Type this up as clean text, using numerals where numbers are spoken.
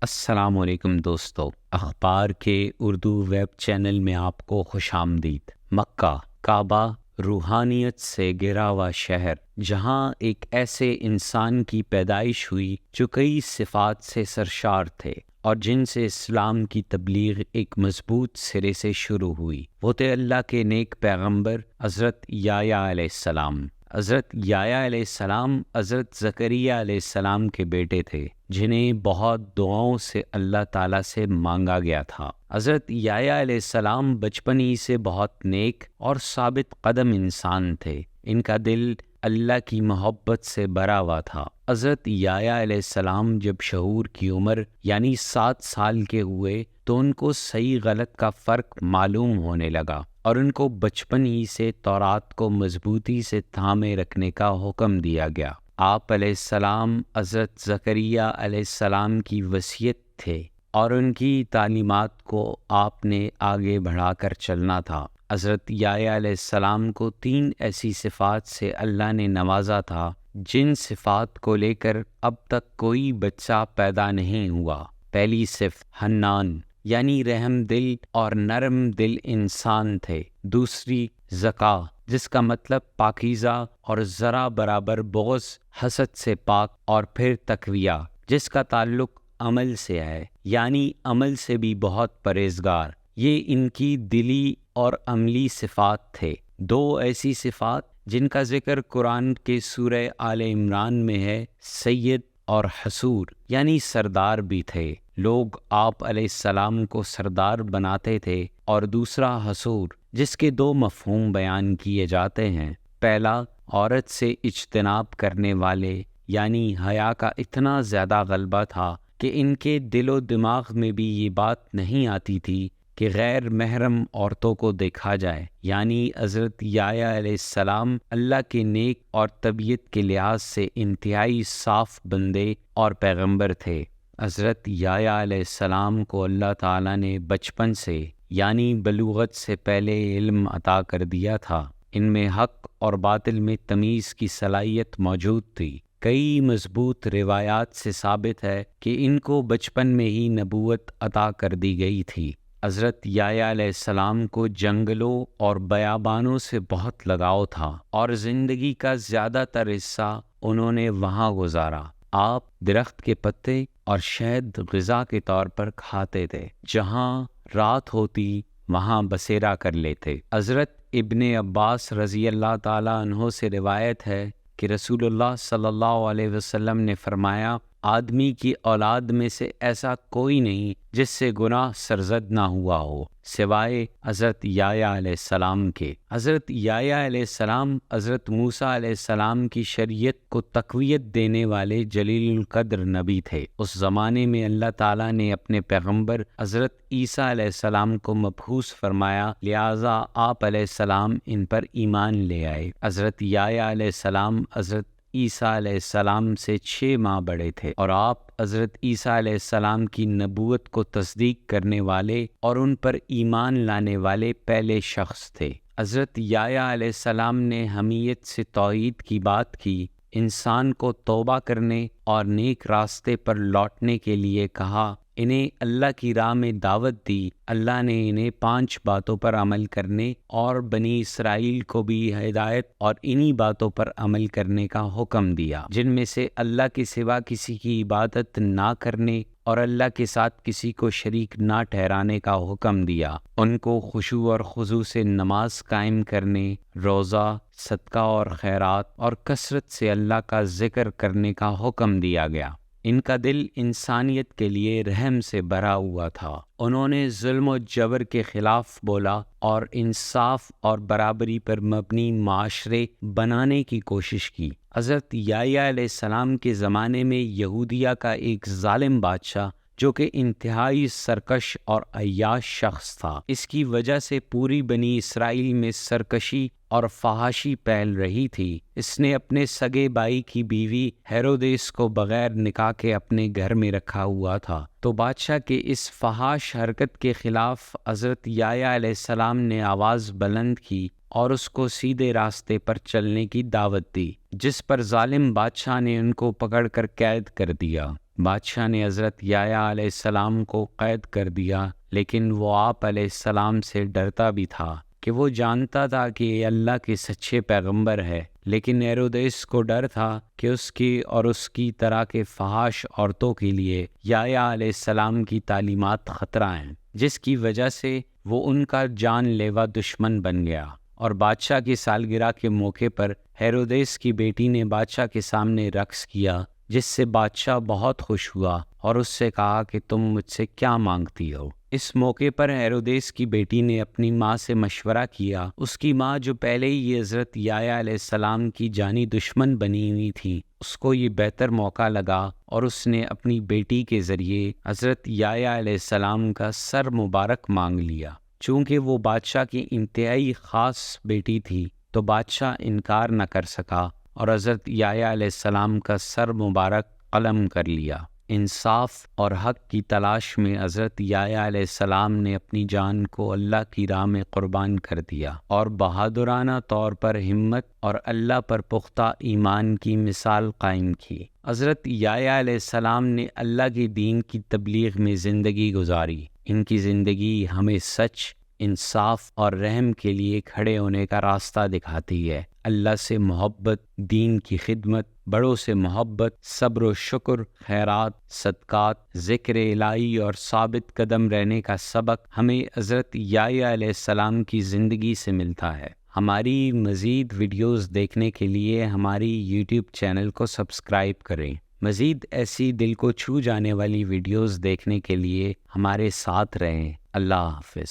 السلام علیکم دوستو، اخبار کے اردو ویب چینل میں آپ کو خوش آمدید۔ مکہ، کعبہ روحانیت سے گھرا ہوا شہر، جہاں ایک ایسے انسان کی پیدائش ہوئی جو کئی صفات سے سرشار تھے اور جن سے اسلام کی تبلیغ ایک مضبوط سرے سے شروع ہوئی۔ وہ تھے اللہ کے نیک پیغمبر حضرت یحییٰ علیہ السلام۔ حضرت یحییٰ علیہ السلام حضرت زکریا علیہ السلام کے بیٹے تھے، جنہیں بہت دعاؤں سے اللہ تعالیٰ سے مانگا گیا تھا۔ حضرت یحییٰ علیہ السلام بچپن ہی سے بہت نیک اور ثابت قدم انسان تھے۔ ان کا دل اللہ کی محبت سے بھرا ہوا تھا۔ حضرت یحییٰ علیہ السلام جب شعور کی عمر یعنی 7 سال کے ہوئے تو ان کو صحیح غلط کا فرق معلوم ہونے لگا، اور ان کو بچپن ہی سے تورات کو مضبوطی سے تھامے رکھنے کا حکم دیا گیا۔ آپ علیہ السلام حضرت زکریا علیہ السلام کی وصیت تھے اور ان کی تعلیمات کو آپ نے آگے بڑھا کر چلنا تھا۔ حضرت یحییٰ علیہ السلام کو 3 ایسی صفات سے اللہ نے نوازا تھا جن صفات کو لے کر اب تک کوئی بچہ پیدا نہیں ہوا۔ پہلی صفت حنان یعنی رحم دل اور نرم دل انسان تھے۔ دوسری زکا، جس کا مطلب پاکیزہ اور ذرا برابر بغض حسد سے پاک، اور پھر تقویہ، جس کا تعلق عمل سے ہے، یعنی عمل سے بھی بہت پرہیزگار۔ یہ ان کی دلی اور عملی صفات تھے۔ 2 ایسی صفات جن کا ذکر قرآن کے سورہ آل عمران میں ہے، سید اور حصور یعنی سردار بھی تھے۔ لوگ آپ علیہ السلام کو سردار بناتے تھے، اور دوسرا حصور، جس کے 2 مفہوم بیان کیے جاتے ہیں۔ پہلا، عورت سے اجتناب کرنے والے، یعنی حیا کا اتنا زیادہ غلبہ تھا کہ ان کے دل و دماغ میں بھی یہ بات نہیں آتی تھی کہ غیر محرم عورتوں کو دیکھا جائے۔ یعنی حضرت یحییٰ علیہ السلام اللہ کے نیک اور طبیعت کے لحاظ سے انتہائی صاف بندے اور پیغمبر تھے۔ حضرت یحییٰ علیہ السلام کو اللہ تعالیٰ نے بچپن سے یعنی بلوغت سے پہلے علم عطا کر دیا تھا۔ ان میں حق اور باطل میں تمیز کی صلاحیت موجود تھی۔ کئی مضبوط روایات سے ثابت ہے کہ ان کو بچپن میں ہی نبوت عطا کر دی گئی تھی۔ حضرت یحییٰ علیہ السلام کو جنگلوں اور بیابانوں سے بہت لگاؤ تھا، اور زندگی کا زیادہ تر حصہ انہوں نے وہاں گزارا۔ آپ درخت کے پتے اور شہد غذا کے طور پر کھاتے تھے۔ جہاں رات ہوتی وہاں بسیرا کر لیتے۔ حضرت ابن عباس رضی اللہ تعالیٰ عنہ سے روایت ہے کہ رسول اللہ صلی اللہ علیہ وسلم نے فرمایا، آدمی کی اولاد میں سے ایسا کوئی نہیں جس سے گناہ سرزد نہ ہوا ہو سوائے حضرت یحییٰ علیہ السلام کے۔ حضرت یحییٰ علیہ السلام حضرت موسیٰ علیہ السلام کی شریعت کو تقویت دینے والے جلیل القدر نبی تھے۔ اس زمانے میں اللہ تعالیٰ نے اپنے پیغمبر حضرت عیسیٰ علیہ السلام کو مبعوث فرمایا، لہٰذا آپ علیہ السلام ان پر ایمان لے آئے۔ حضرت یحییٰ علیہ السلام حضرت عیسیٰ علیہ السلام سے 6 ماہ بڑے تھے، اور آپ حضرت عیسیٰ علیہ السلام کی نبوت کو تصدیق کرنے والے اور ان پر ایمان لانے والے پہلے شخص تھے۔ حضرت یحییٰ علیہ السلام نے حمیت سے توحید کی بات کی، انسان کو توبہ کرنے اور نیک راستے پر لوٹنے کے لیے کہا، انہیں اللہ کی راہ میں دعوت دی۔ اللہ نے انہیں 5 باتوں پر عمل کرنے اور بنی اسرائیل کو بھی ہدایت اور انہی باتوں پر عمل کرنے کا حکم دیا، جن میں سے اللہ کے سوا کسی کی عبادت نہ کرنے اور اللہ کے ساتھ کسی کو شریک نہ ٹھہرانے کا حکم دیا۔ ان کو خشوع اور خضوع سے نماز قائم کرنے، روزہ، صدقہ اور خیرات اور کثرت سے اللہ کا ذکر کرنے کا حکم دیا گیا۔ ان کا دل انسانیت کے لیے رحم سے بھرا ہوا تھا۔ انہوں نے ظلم و جبر کے خلاف بولا اور انصاف اور برابری پر مبنی معاشرے بنانے کی کوشش کی۔ حضرت یحییٰ علیہ السلام کے زمانے میں یہودیہ کا ایک ظالم بادشاہ جو کہ انتہائی سرکش اور عیاش شخص تھا، اس کی وجہ سے پوری بنی اسرائیل میں سرکشی اور فحاشی پھیل رہی تھی۔ اس نے اپنے سگے بھائی کی بیوی ہیرودیس کو بغیر نکاح کے اپنے گھر میں رکھا ہوا تھا، تو بادشاہ کے اس فحاش حرکت کے خلاف حضرت یحییٰ علیہ السلام نے آواز بلند کی اور اس کو سیدھے راستے پر چلنے کی دعوت دی، جس پر ظالم بادشاہ نے ان کو پکڑ کر قید کر دیا۔ بادشاہ نے حضرت یحییٰ علیہ السلام کو قید کر دیا، لیکن وہ آپ علیہ السلام سے ڈرتا بھی تھا کہ وہ جانتا تھا کہ یہ اللہ کے سچے پیغمبر ہے، لیکن ہیرودیس کو ڈر تھا کہ اس کی اور اس کی طرح کے فحش عورتوں کے لیے یحییٰ علیہ السلام کی تعلیمات خطرہ ہیں، جس کی وجہ سے وہ ان کا جان لیوا دشمن بن گیا۔ اور بادشاہ کی سالگرہ کے موقع پر ہیرودیس کی بیٹی نے بادشاہ کے سامنے رقص کیا، جس سے بادشاہ بہت خوش ہوا اور اس سے کہا کہ تم مجھ سے کیا مانگتی ہو؟ اس موقع پر ہیرودیس کی بیٹی نے اپنی ماں سے مشورہ کیا۔ اس کی ماں جو پہلے ہی حضرت یحییٰ علیہ السلام کی جانی دشمن بنی ہوئی تھی، اس کو یہ بہتر موقع لگا اور اس نے اپنی بیٹی کے ذریعے حضرت یحییٰ علیہ السلام کا سر مبارک مانگ لیا۔ چونکہ وہ بادشاہ کی انتہائی خاص بیٹی تھی تو بادشاہ انکار نہ کر سکا اور حضرت یحییٰ علیہ السلام کا سر مبارک قلم کر لیا۔ انصاف اور حق کی تلاش میں حضرت یحییٰ علیہ السلام نے اپنی جان کو اللہ کی راہ میں قربان کر دیا اور بہادرانہ طور پر ہمت اور اللہ پر پختہ ایمان کی مثال قائم کی۔ حضرت یحییٰ علیہ السلام نے اللہ کے دین کی تبلیغ میں زندگی گزاری۔ ان کی زندگی ہمیں سچ، انصاف اور رحم کے لیے کھڑے ہونے کا راستہ دکھاتی ہے۔ اللہ سے محبت، دین کی خدمت، بڑوں سے محبت، صبر و شکر، خیرات، صدقات، ذکر الہی اور ثابت قدم رہنے کا سبق ہمیں حضرت یحییٰ علیہ السلام کی زندگی سے ملتا ہے۔ ہماری مزید ویڈیوز دیکھنے کے لیے ہماری یوٹیوب چینل کو سبسکرائب کریں۔ مزید ایسی دل کو چھو جانے والی ویڈیوز دیکھنے کے لیے ہمارے ساتھ رہیں۔ اللہ حافظ۔